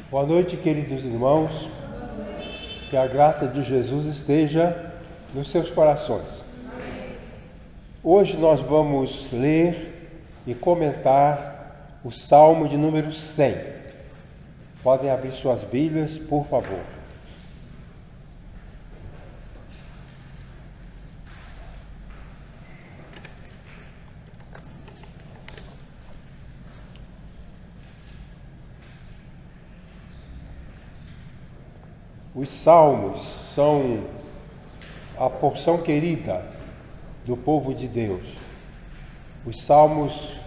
Boa noite, queridos irmãos. Que a graça de Jesus esteja nos seus corações. Hoje nós vamos ler e comentar o Salmo de número 100. Podem abrir suas Bíblias, por favor. Os salmos são a porção querida do povo de Deus. Os salmos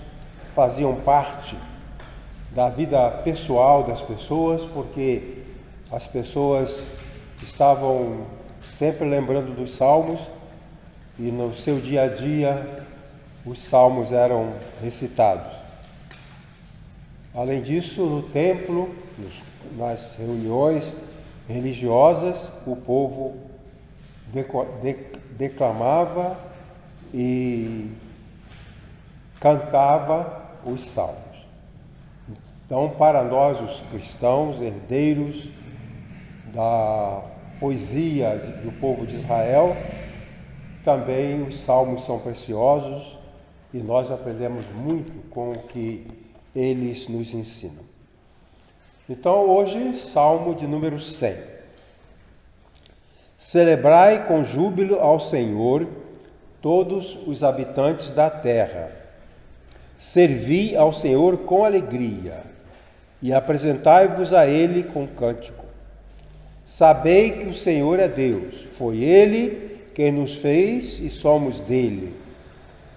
faziam parte da vida pessoal das pessoas, porque as pessoas estavam sempre lembrando dos salmos e no seu dia a dia os salmos eram recitados. Além disso, no templo, nas reuniões religiosas, o povo declamava e cantava os salmos. Então, para nós, os cristãos, herdeiros da poesia do povo de Israel, também os salmos são preciosos e nós aprendemos muito com o que eles nos ensinam. Então, hoje, Salmo de número 100. Celebrai com júbilo ao Senhor todos os habitantes da terra. Servi ao Senhor com alegria e apresentai-vos a Ele com cântico. Sabei que o Senhor é Deus. Foi Ele quem nos fez e somos dele.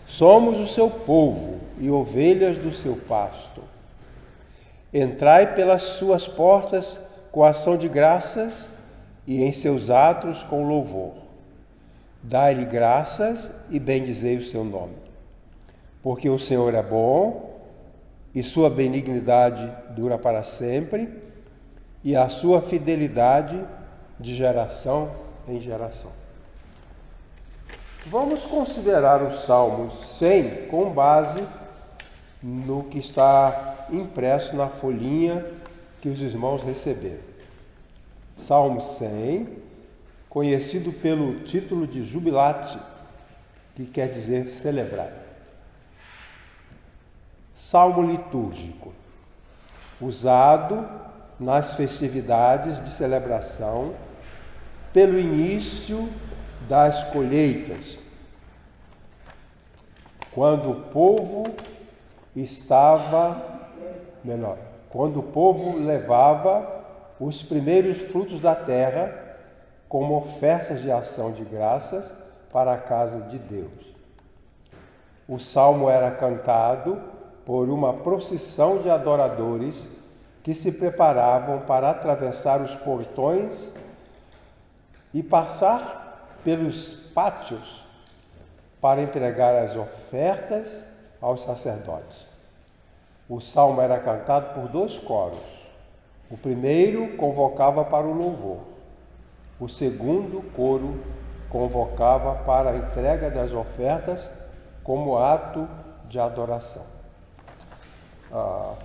Somos o seu povo e ovelhas do seu pasto. Entrai pelas suas portas com ação de graças e em seus atos com louvor. Dai-lhe graças e bendizei o seu nome. Porque o Senhor é bom e sua benignidade dura para sempre e a sua fidelidade de geração em geração. Vamos considerar o Salmo 100 com base no que está impresso na folhinha que os irmãos receberam. Salmo 100, conhecido pelo título de Jubilate, que quer dizer celebrar. Salmo litúrgico, usado nas festividades de celebração pelo início das colheitas, quando o povo levava os primeiros frutos da terra como ofertas de ação de graças para a casa de Deus. O salmo era cantado por uma procissão de adoradores que se preparavam para atravessar os portões e passar pelos pátios para entregar as ofertas aos sacerdotes. O salmo era cantado por 2 coros. O primeiro convocava para o louvor. O segundo coro convocava para a entrega das ofertas como ato de adoração.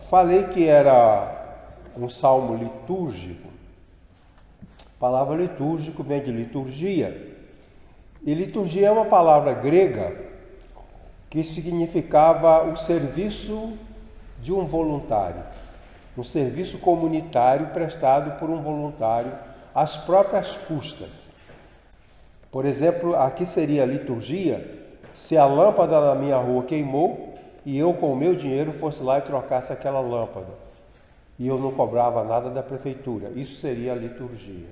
Falei que era um salmo litúrgico. A palavra litúrgico vem de liturgia. E liturgia é uma palavra grega que significava o serviço de um voluntário, um serviço comunitário prestado por um voluntário às próprias custas. Por exemplo, aqui seria a liturgia se a lâmpada da minha rua queimou e eu com o meu dinheiro fosse lá e trocasse aquela lâmpada e eu não cobrava nada da prefeitura. Isso seria a liturgia.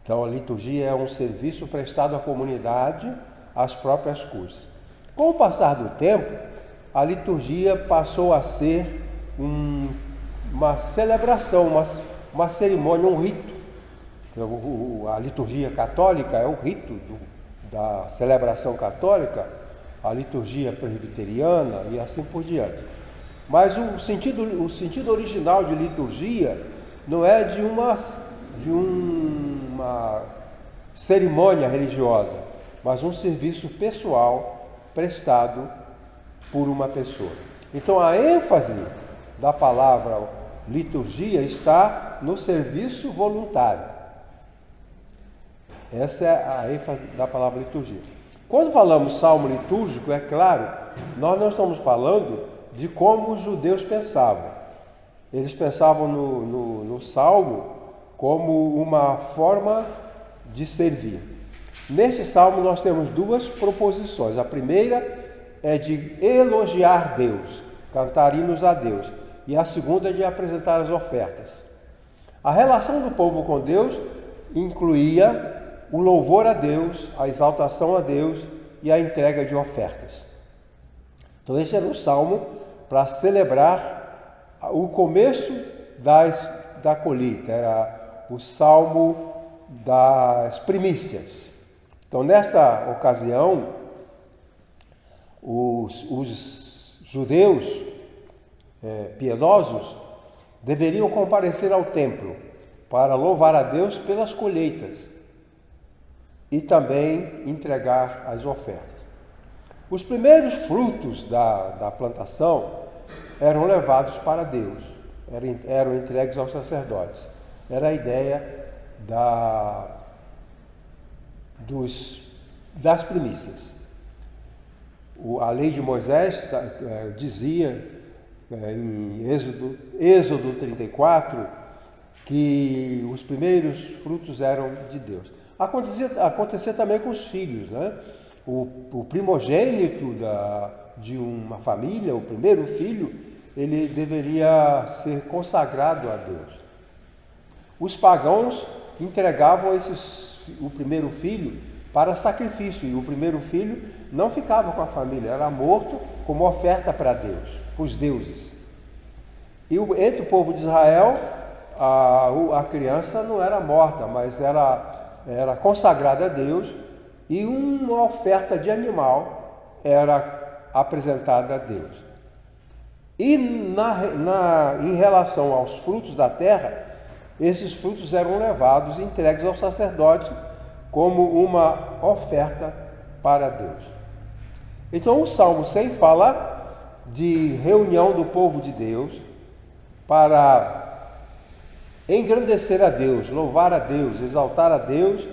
Então a liturgia é um serviço prestado à comunidade às próprias custas. Com o passar do tempo, a liturgia passou a ser uma celebração, uma cerimônia, um rito. A liturgia católica é o rito da celebração católica, a liturgia presbiteriana e assim por diante. Mas o sentido original de liturgia não é de uma cerimônia religiosa, mas um serviço pessoal prestado por uma pessoa. Então a ênfase da palavra liturgia está no serviço voluntário. Essa é a ênfase da palavra liturgia. Quando falamos salmo litúrgico, é claro, nós não estamos falando de como os judeus pensavam. Eles pensavam no salmo como uma forma de servir. Nesse salmo nós temos duas proposições. A primeira é de elogiar Deus, cantar hinos a Deus. E a segunda é de apresentar as ofertas. A relação do povo com Deus incluía o louvor a Deus, a exaltação a Deus e a entrega de ofertas. Então esse era um salmo para celebrar o começo da colheita, era o salmo das primícias. Então nesta ocasião, os judeus piedosos deveriam comparecer ao templo para louvar a Deus pelas colheitas e também entregar as ofertas. Os primeiros frutos da plantação eram levados para Deus, eram entregues aos sacerdotes. Era a ideia das primícias. A lei de Moisés dizia em Êxodo 34 que os primeiros frutos eram de Deus. Acontecia também com os filhos, né? O primogênito de uma família, o primeiro filho, ele deveria ser consagrado a Deus. Os pagãos entregavam o primeiro filho para sacrifício, e o primeiro filho não ficava com a família, era morto como oferta para Deus, para os deuses. E entre o povo de Israel, a criança não era morta, mas era consagrada a Deus, e uma oferta de animal era apresentada a Deus. E em relação aos frutos da terra, esses frutos eram levados e entregues ao sacerdote como uma oferta para Deus. Então o Salmo 100 fala de reunião do povo de Deus para engrandecer a Deus, louvar a Deus, exaltar a Deus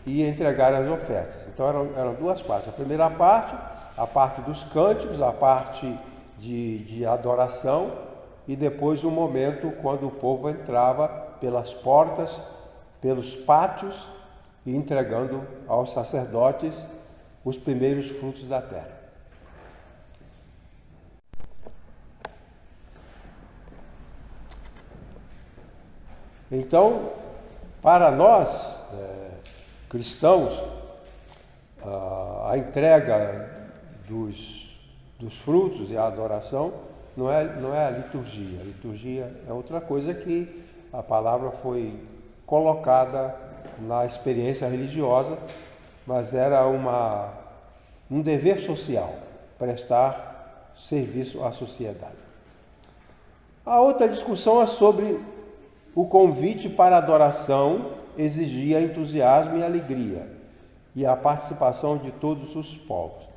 e entregar as ofertas. Então eram duas partes. A primeira parte, a parte dos cânticos, a parte de adoração, e depois o momento quando o povo entrava pelas portas, pelos pátios, e entregando aos sacerdotes os primeiros frutos da terra. Então, para nós, cristãos, a entrega dos frutos e a adoração não é a liturgia. A liturgia é outra coisa que a palavra foi colocada na experiência religiosa, mas era um dever social, prestar serviço à sociedade. A outra discussão é sobre o convite para a adoração exigia entusiasmo e alegria, e a participação de todos os povos.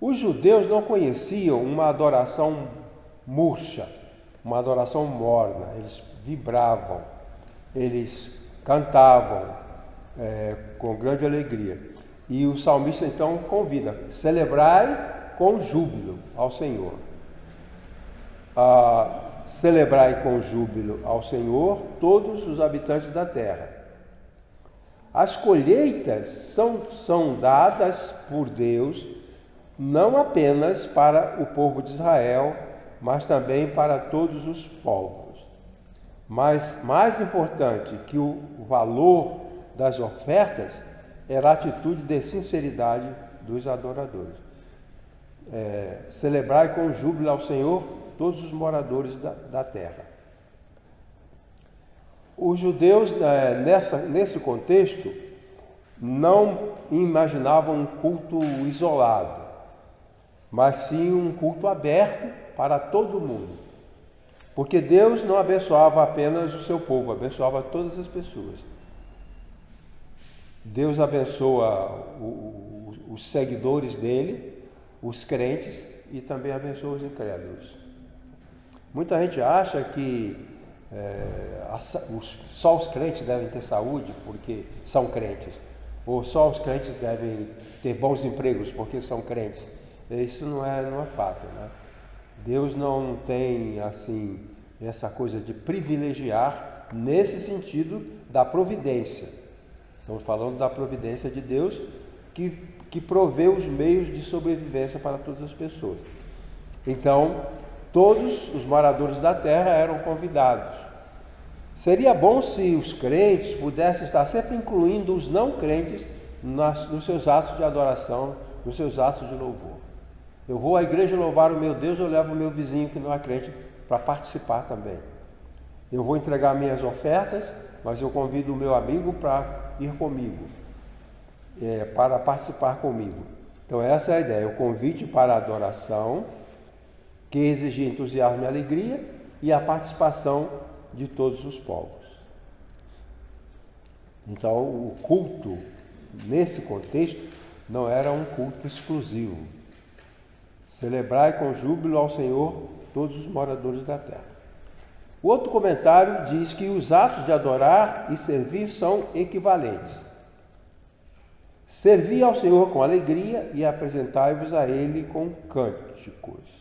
Os judeus não conheciam uma adoração murcha, uma adoração morna. Eles vibravam, eles cantavam com grande alegria. E o salmista então convida: celebrai com júbilo ao Senhor. Celebrai com júbilo ao Senhor todos os habitantes da terra. As colheitas são dadas por Deus não apenas para o povo de Israel, mas também para todos os povos. Mas mais importante que o valor das ofertas era a atitude de sinceridade dos adoradores. Celebrai com júbilo ao Senhor todos os moradores da terra. Os judeus, nesse contexto, não imaginavam um culto isolado, mas sim um culto aberto para todo mundo. Porque Deus não abençoava apenas o seu povo, abençoava todas as pessoas. Deus abençoa os seguidores dele, os crentes, e também abençoa os incrédulos. Muita gente acha que só os crentes devem ter saúde porque são crentes, ou só os crentes devem ter bons empregos porque são crentes. Isso não é fato, né? Deus não tem assim essa coisa de privilegiar nesse sentido da providência. Estamos falando da providência de Deus que provê os meios de sobrevivência para todas as pessoas. Então, todos os moradores da terra eram convidados. Seria bom se os crentes pudessem estar sempre incluindo os não crentes nos seus atos de adoração, nos seus atos de louvor. Eu vou à igreja louvar o meu Deus, eu levo o meu vizinho que não é crente para participar também. Eu vou entregar minhas ofertas, mas eu convido o meu amigo para ir comigo, para participar comigo. Então essa é a ideia, o convite para a adoração, que exigia entusiasmo e alegria, e a participação de todos os povos. Então o culto, nesse contexto, não era um culto exclusivo. Celebrai com júbilo ao Senhor todos os moradores da terra. O outro comentário diz que os atos de adorar e servir são equivalentes. Servi ao Senhor com alegria e apresentai-vos a Ele com cânticos.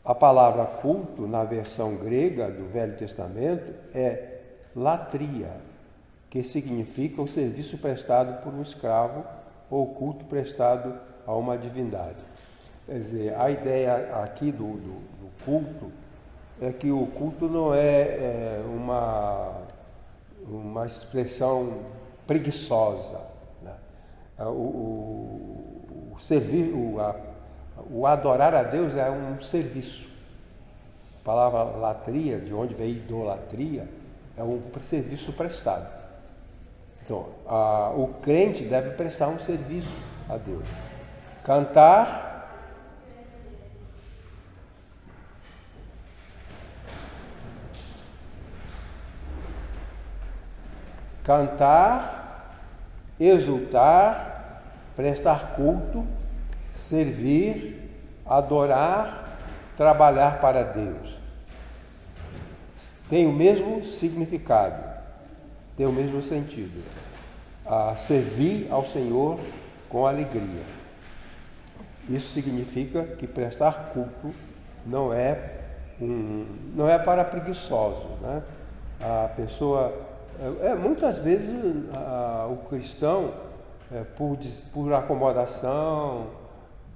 A palavra culto, na versão grega do Velho Testamento, é latria, que significa o serviço prestado por um escravo ou culto prestado a uma divindade. Quer dizer, a ideia aqui do culto é que o culto não é uma expressão preguiçosa, né? O adorar a Deus é um serviço. A palavra latria, de onde vem idolatria, é um serviço prestado. Então, o crente deve prestar um serviço a Deus. Cantar exultar, prestar culto, servir, adorar, trabalhar para Deus. Tem o mesmo significado, tem o mesmo sentido. Servir ao Senhor com alegria. Isso significa que prestar culto não é para preguiçosos, né? A pessoa muitas vezes o cristão, por acomodação,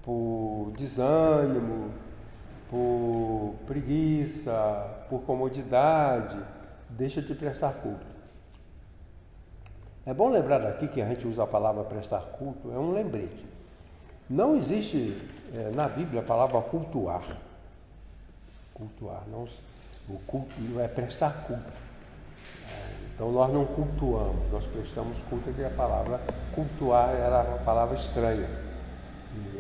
por desânimo, por preguiça, por comodidade, deixa de prestar culto. É bom lembrar aqui que a gente usa a palavra prestar culto, é um lembrete. Não existe na Bíblia a palavra cultuar. Cultuar, não, o culto não é prestar culto. Então nós não cultuamos, nós prestamos culto, que a palavra cultuar era uma palavra estranha.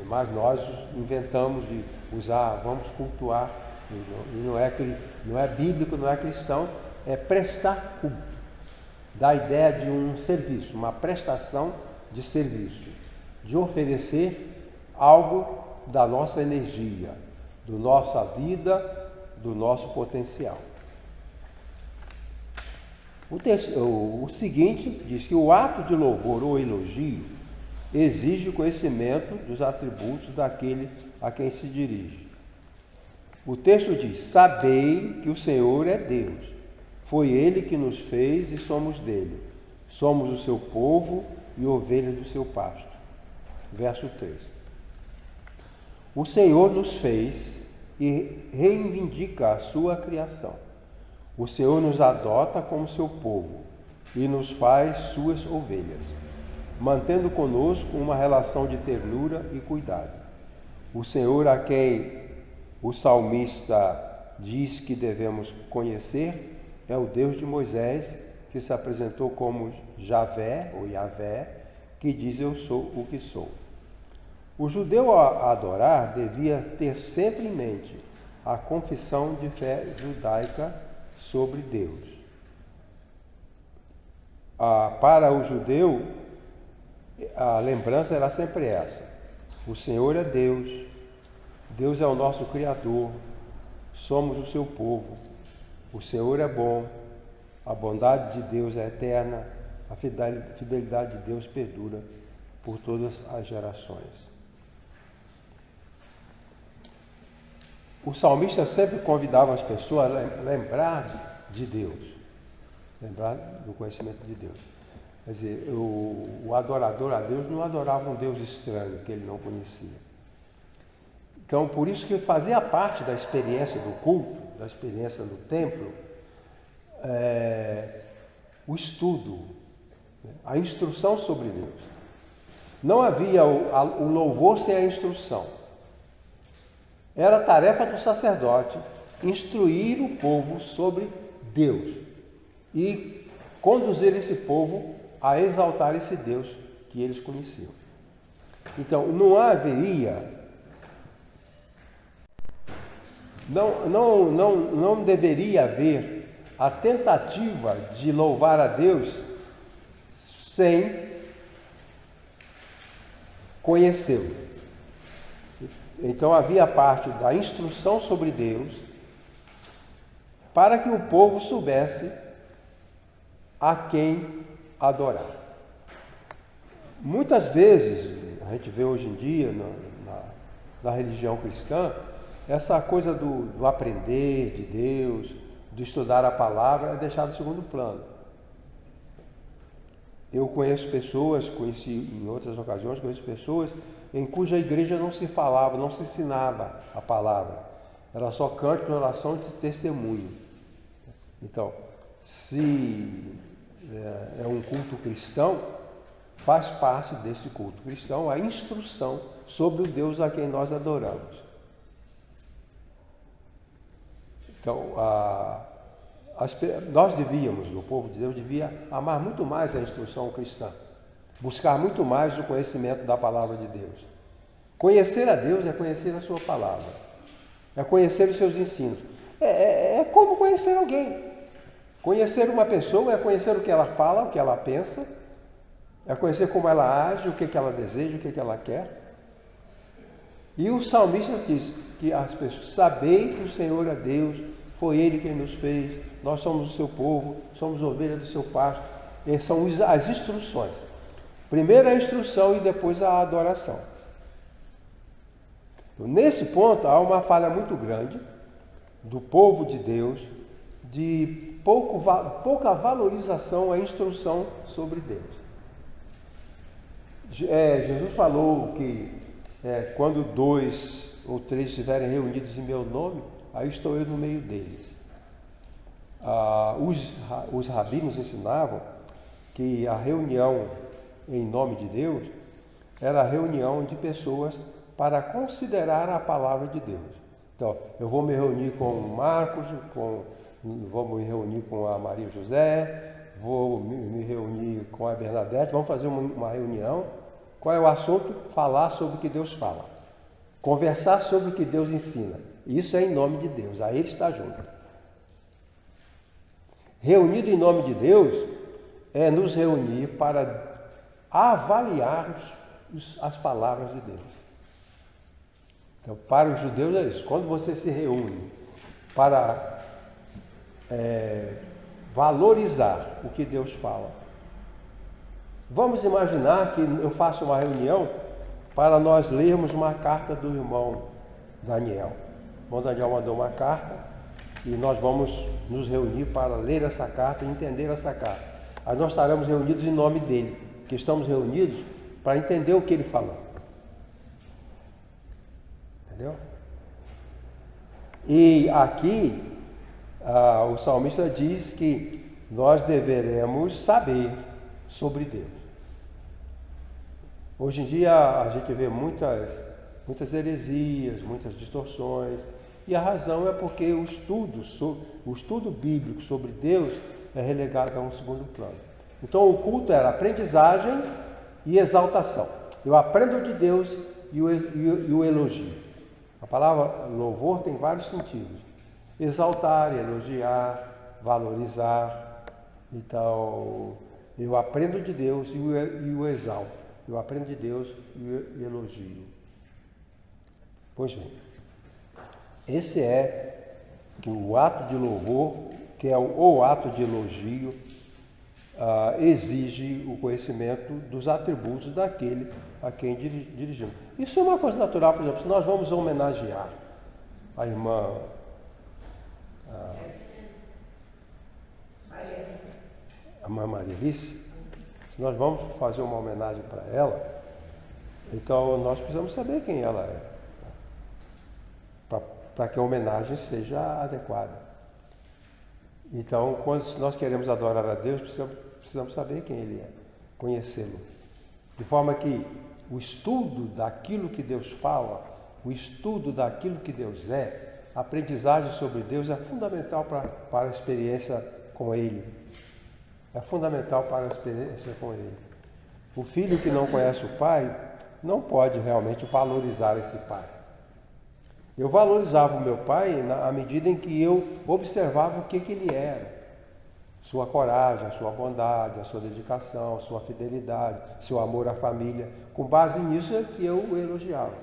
Mas nós inventamos de usar, vamos cultuar, e não é bíblico, não é cristão, é prestar culto. Dá a ideia de um serviço, uma prestação de serviço, de oferecer algo da nossa energia, da nossa vida, do nosso potencial. O seguinte diz que o ato de louvor ou elogio exige o conhecimento dos atributos daquele a quem se dirige. O texto diz: sabei que o Senhor é Deus, foi Ele que nos fez e somos dele, somos o seu povo e ovelhas do seu pasto. Verso 3. O Senhor nos fez e reivindica a sua criação. O Senhor nos adota como seu povo e nos faz suas ovelhas, mantendo conosco uma relação de ternura e cuidado. O Senhor, a quem o salmista diz que devemos conhecer, é o Deus de Moisés, que se apresentou como Javé, ou Yavé, que diz: eu sou o que sou. O judeu a adorar devia ter sempre em mente a confissão de fé judaica sobre Deus. Para o judeu, a lembrança era sempre essa: o Senhor é Deus, Deus é o nosso Criador, somos o seu povo, O Senhor é bom, a bondade de Deus é eterna, a fidelidade de Deus perdura por todas as gerações. O salmista sempre convidava as pessoas a lembrar de Deus, lembrar do conhecimento de Deus. Quer dizer, o adorador a Deus não adorava um Deus estranho que ele não conhecia. Então, por isso que fazia parte da experiência do culto, da experiência do templo, o estudo, a instrução sobre Deus. Não havia o louvor sem a instrução. Era tarefa do sacerdote instruir o povo sobre Deus e conduzir esse povo a exaltar esse Deus que eles conheciam. Então, não deveria haver a tentativa de louvar a Deus sem conhecê-lo. Então havia parte da instrução sobre Deus para que o povo soubesse a quem adorar. Muitas vezes, a gente vê hoje em dia na religião cristã, essa coisa do aprender de Deus, de estudar a palavra, é deixada em segundo plano. Eu conheci em outras ocasiões, conheço pessoas em cuja igreja não se falava, não se ensinava a palavra. Era só cântico, oração e testemunho. Então, se é um culto cristão, faz parte desse culto cristão a instrução sobre o Deus a quem nós adoramos. Então, nós o povo de Deus devia amar muito mais a instrução cristã, buscar muito mais o conhecimento da palavra de Deus. Conhecer a Deus é conhecer a sua palavra, é conhecer os seus ensinos. É como conhecer alguém. Conhecer uma pessoa é conhecer o que ela fala, o que ela pensa, é conhecer como ela age, o que ela deseja, o que ela quer. E o salmista diz que as pessoas sabem que o Senhor é Deus, foi Ele quem nos fez, nós somos o seu povo, somos ovelhas do seu pasto. Essas são as instruções. Primeiro a instrução e depois a adoração. Então, nesse ponto há uma falha muito grande do povo de Deus, de pouca valorização à instrução sobre Deus. Jesus falou que quando 2 ou 3 estiverem reunidos em meu nome, aí estou eu no meio deles. Os rabinos ensinavam que a reunião em nome de Deus era a reunião de pessoas para considerar a palavra de Deus. Então, eu vou me reunir com o Marcos, vou me reunir com a Maria José, vou me reunir com a Bernadette, vamos fazer uma reunião. Qual é o assunto? Falar sobre o que Deus fala. Conversar sobre o que Deus ensina. Isso é em nome de Deus, aí Ele está junto. Reunido em nome de Deus é nos reunir para avaliar as palavras de Deus. Então, para os judeus é isso. Quando você se reúne para valorizar o que Deus fala. Vamos imaginar que eu faço uma reunião para nós lermos uma carta do irmão Daniel. O irmão Daniel mandou uma carta e nós vamos nos reunir para ler essa carta e entender essa carta. Aí nós estaremos reunidos em nome dele, que estamos reunidos para entender o que ele falou. Entendeu? E aqui o salmista diz que nós deveremos saber sobre Deus. Hoje em dia a gente vê muitas heresias, muitas distorções, e a razão é porque o estudo bíblico sobre Deus é relegado a um segundo plano. Então o culto era aprendizagem e exaltação. Eu aprendo de Deus e o elogio. A palavra louvor tem vários sentidos. Exaltar, elogiar, valorizar. Então, eu aprendo de Deus e o exalto. Eu aprendo de Deus e o elogio. Pois bem, esse é que o ato de louvor que é o ato de elogio, exige o conhecimento dos atributos daquele a quem dirigimos. Isso é uma coisa natural. Por exemplo, se nós vamos homenagear a irmã a irmã Maria Alice, se nós vamos fazer uma homenagem para ela, então nós precisamos saber quem ela é, para que a homenagem seja adequada. Então, quando nós queremos adorar a Deus, precisamos saber quem Ele é, conhecê-lo. De forma que o estudo daquilo que Deus fala, o estudo daquilo que Deus é, a aprendizagem sobre Deus é fundamental para a experiência com Ele. É fundamental para a experiência com Ele. O filho que não conhece o pai não pode realmente valorizar esse pai. Eu valorizava o meu pai à medida em que eu observava o que ele era. Sua coragem, a sua bondade, a sua dedicação, a sua fidelidade, seu amor à família. Com base nisso é que eu o elogiava.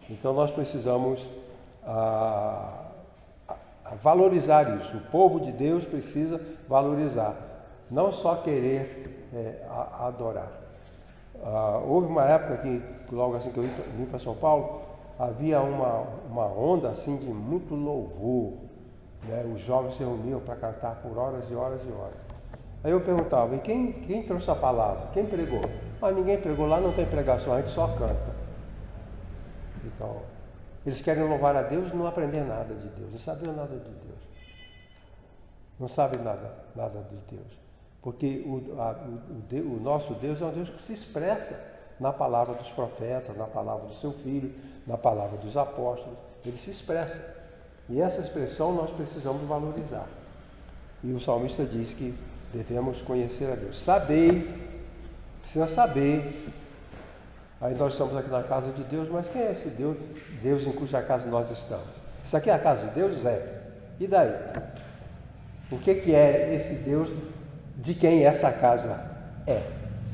Então nós precisamos valorizar isso. O povo de Deus precisa valorizar, não só querer adorar. Houve uma época que, logo assim que eu vim para São Paulo, havia uma onda assim de muito louvor, né? Os jovens se reuniam para cantar por horas e horas e horas. Aí eu perguntava, e quem trouxe a palavra? Quem pregou? Ninguém pregou, lá não tem pregação, a gente só canta. Então, eles querem louvar a Deus e não aprender nada de Deus, não saber nada de Deus. Não sabem nada de Deus. Porque o nosso Deus é um Deus que se expressa na palavra dos profetas, na palavra do seu Filho, na palavra dos apóstolos. Ele se expressa. E essa expressão nós precisamos valorizar. E o salmista diz que devemos conhecer a Deus. Precisa saber. Aí nós estamos aqui na casa de Deus, mas quem é esse Deus? Deus em cuja casa nós estamos. Isso aqui é a casa de Deus? É. E daí? O que é esse Deus de quem essa casa é?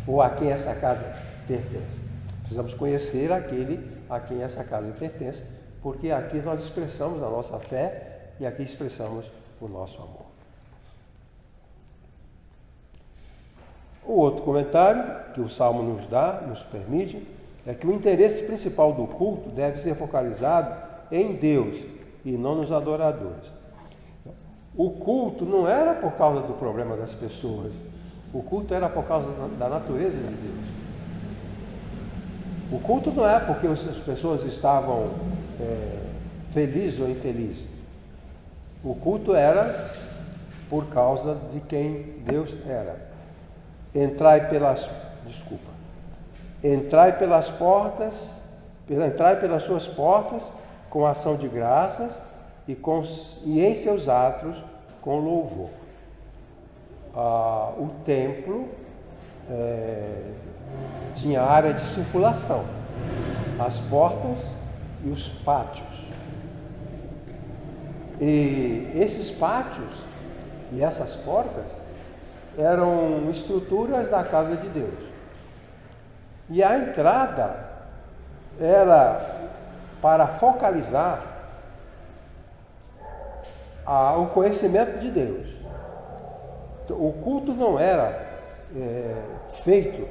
Ou a quem essa casa pertence? Precisamos conhecer aquele a quem essa casa pertence, porque aqui nós expressamos a nossa fé e aqui expressamos o nosso amor. O outro comentário que o Salmo nos permite, é que o interesse principal do culto deve ser focalizado em Deus e não nos adoradores. O culto não era por causa do problema das pessoas, o culto era por causa da natureza de Deus. O culto não é porque as pessoas estavam felizes ou infelizes. O culto era por causa de quem Deus era. Entrai pelas suas portas com ação de graças e em seus atos com louvor. O templo tinha área de circulação, as portas e os pátios. E esses pátios e essas portas eram estruturas da casa de Deus. E a entrada era para focalizar o conhecimento de Deus. O culto não era feito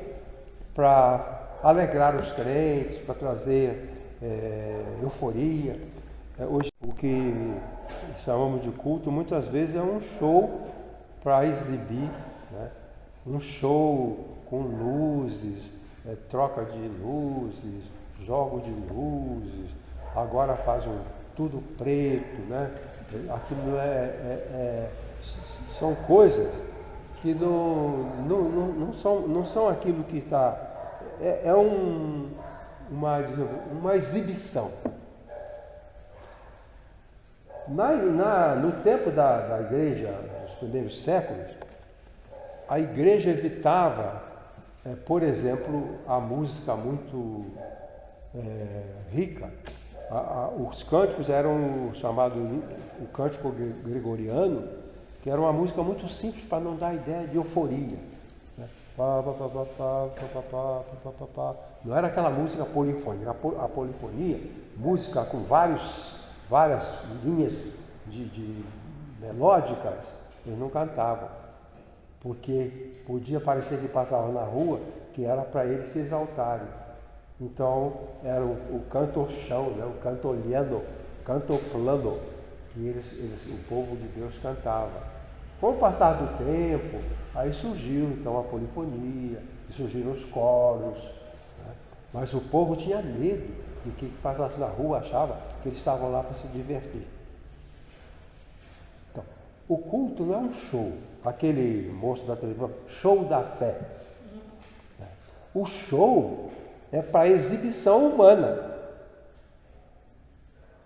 para alegrar os crentes, para trazer euforia. Hoje, o que chamamos de culto muitas vezes é um show para exibir, né? Um show com luzes, troca de luzes, jogo de luzes, agora faz tudo preto, né? Aquilo são coisas que não são aquilo que está... uma exibição. No tempo da igreja, nos primeiros séculos, a igreja evitava, por exemplo, a música muito rica. Os cânticos eram chamados o cântico gregoriano, que era uma música muito simples para não dar ideia de euforia. Não era aquela música polifônica. A polifonia, música com várias linhas de melódicas, eles não cantavam, porque podia parecer que passavam na rua, que era para eles se exaltarem. Então era o canto chão, né? O canto olhando, canto plano, que o povo de Deus cantava. Com o passar do tempo, aí surgiu então a polifonia, surgiram os coros, né? Mas o povo tinha medo de que passasse na rua, achava que eles estavam lá para se divertir. Então, o culto não é um show, aquele moço da televisão, show da fé. O show é para exibição humana.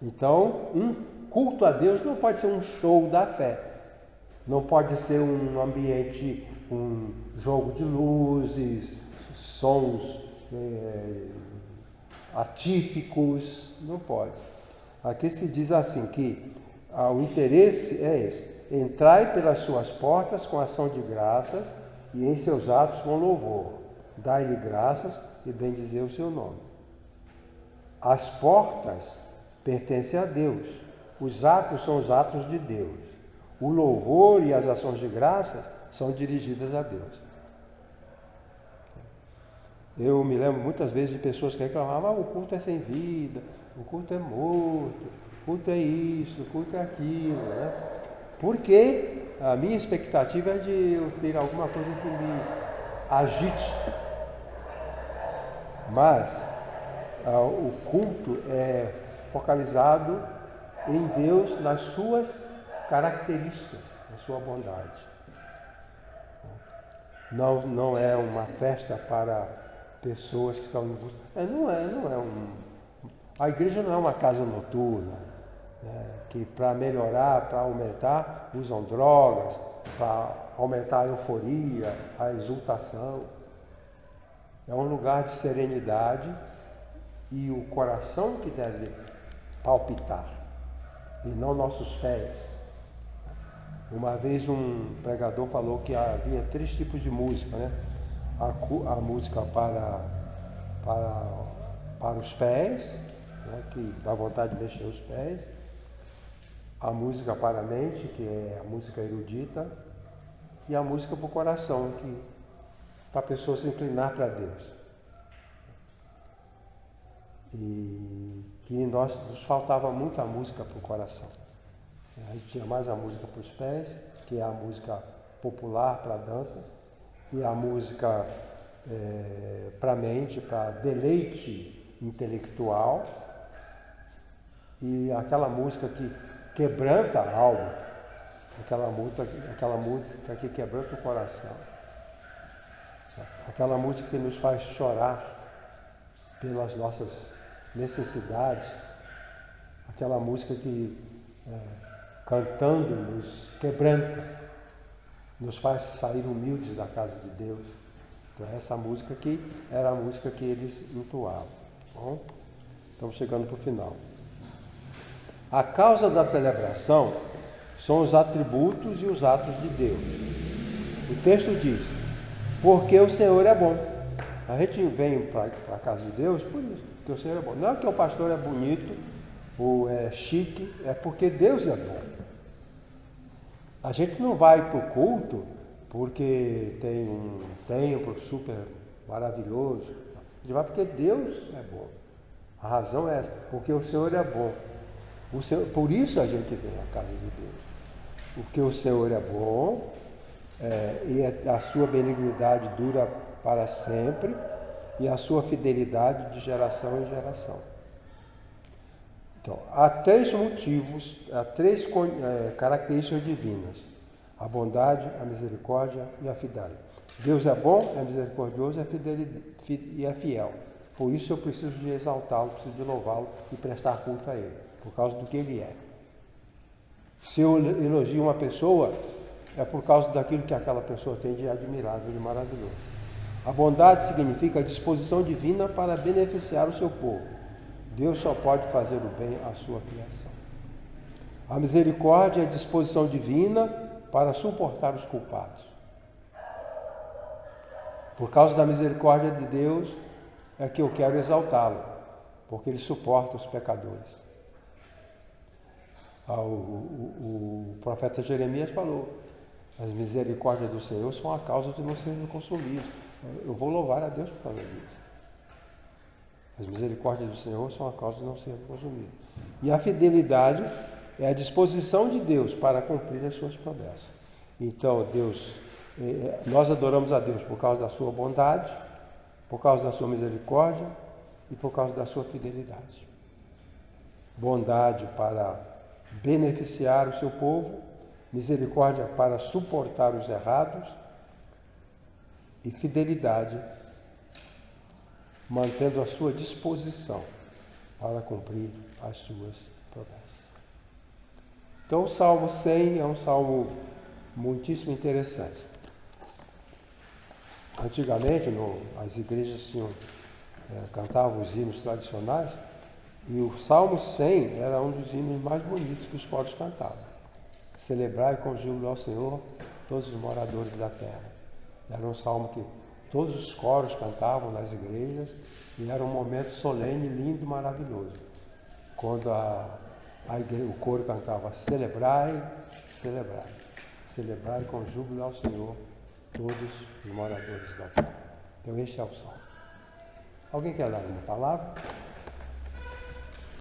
Então, um culto a Deus não pode ser um show da fé. Não pode ser um ambiente, um jogo de luzes, sons atípicos, não pode. Aqui se diz assim que o interesse é esse: entrai pelas suas portas com ação de graças e em seus atos com louvor. Dai-lhe graças e bendizei o seu nome. As portas pertencem a Deus. Os atos são os atos de Deus. O louvor e as ações de graças são dirigidas a Deus. Eu me lembro muitas vezes de pessoas que reclamavam: o culto é sem vida, o culto é morto, o culto é isso, o culto é aquilo, né? Porque a minha expectativa é de eu ter alguma coisa que me agite. Mas o culto é focalizado em Deus, nas suas características, na sua bondade. Não é uma festa para pessoas que estão em busca. A igreja não é uma casa noturna, né, que para melhorar, para aumentar, usam drogas, para aumentar a euforia, a exultação. É um lugar de serenidade e o coração que deve palpitar, e não nossos pés. Uma vez um pregador falou que havia 3 tipos de música, né? A música para os pés, né? Que dá vontade de mexer os pés. A música para a mente, que é a música erudita. E a música para o coração, que para a pessoa se inclinar para Deus. E que nos faltava muita música para o coração. A gente tinha mais a música para os pés, que é a música popular para a dança, e a música para a mente, para deleite intelectual, e aquela música que quebranta a alma, aquela música que quebranta o coração, aquela música que nos faz chorar pelas nossas necessidades, aquela música que cantando nos quebranta, nos faz sair humildes da casa de Deus. Então essa música aqui era a música que eles entoavam. Bom, estamos chegando para o final. A causa da celebração são os atributos e os atos de Deus. O texto diz: porque o Senhor é bom. A gente vem para a casa de Deus por isso, porque o Senhor é bom. Não é que o pastor é bonito ou é chique, é porque Deus é bom. A gente não vai para o culto porque tem um templo super maravilhoso. A gente vai porque Deus é bom. A razão é essa, porque o Senhor é bom. Por isso a gente vem à casa de Deus. Porque o Senhor é bom, e a sua benignidade dura para sempre, e a sua fidelidade de geração em geração. Então, há 3 motivos, há 3 características divinas: a bondade, a misericórdia e a fidelidade. Deus é bom, é misericordioso e é fiel. Por isso eu preciso de exaltá-lo, preciso de louvá-lo e prestar culto a Ele, por causa do que Ele é. Se eu elogio uma pessoa, é por causa daquilo que aquela pessoa tem de admirável e maravilhoso. A bondade significa a disposição divina para beneficiar o seu povo. Deus só pode fazer o bem à sua criação. A misericórdia é a disposição divina para suportar os culpados. Por causa da misericórdia de Deus é que eu quero exaltá-lo, porque ele suporta os pecadores. O profeta Jeremias falou As misericórdias do Senhor são a causa de não sermos consumidos. Eu vou louvar a Deus por causa disso. As misericórdias do Senhor são a causa de não sermos consumidos. E a fidelidade é a disposição de Deus para cumprir as suas promessas. Então, nós adoramos a Deus por causa da sua bondade, por causa da sua misericórdia e por causa da sua fidelidade. Bondade para beneficiar o seu povo, misericórdia para suportar os errados e fidelidade mantendo a sua disposição para cumprir as suas promessas. Então o Salmo 100 é um salmo muitíssimo interessante. Antigamente as igrejas cantavam os hinos tradicionais e o Salmo 100 era um dos hinos mais bonitos que os coros cantavam. Celebrai com júbilo ao Senhor todos os moradores da terra. Era um salmo que todos os coros cantavam nas igrejas e era um momento solene, lindo, maravilhoso. Quando o coro cantava celebrai, celebrai, celebrai com júbilo ao Senhor todos os moradores da terra. Então este é o salmo. Alguém quer dar uma palavra?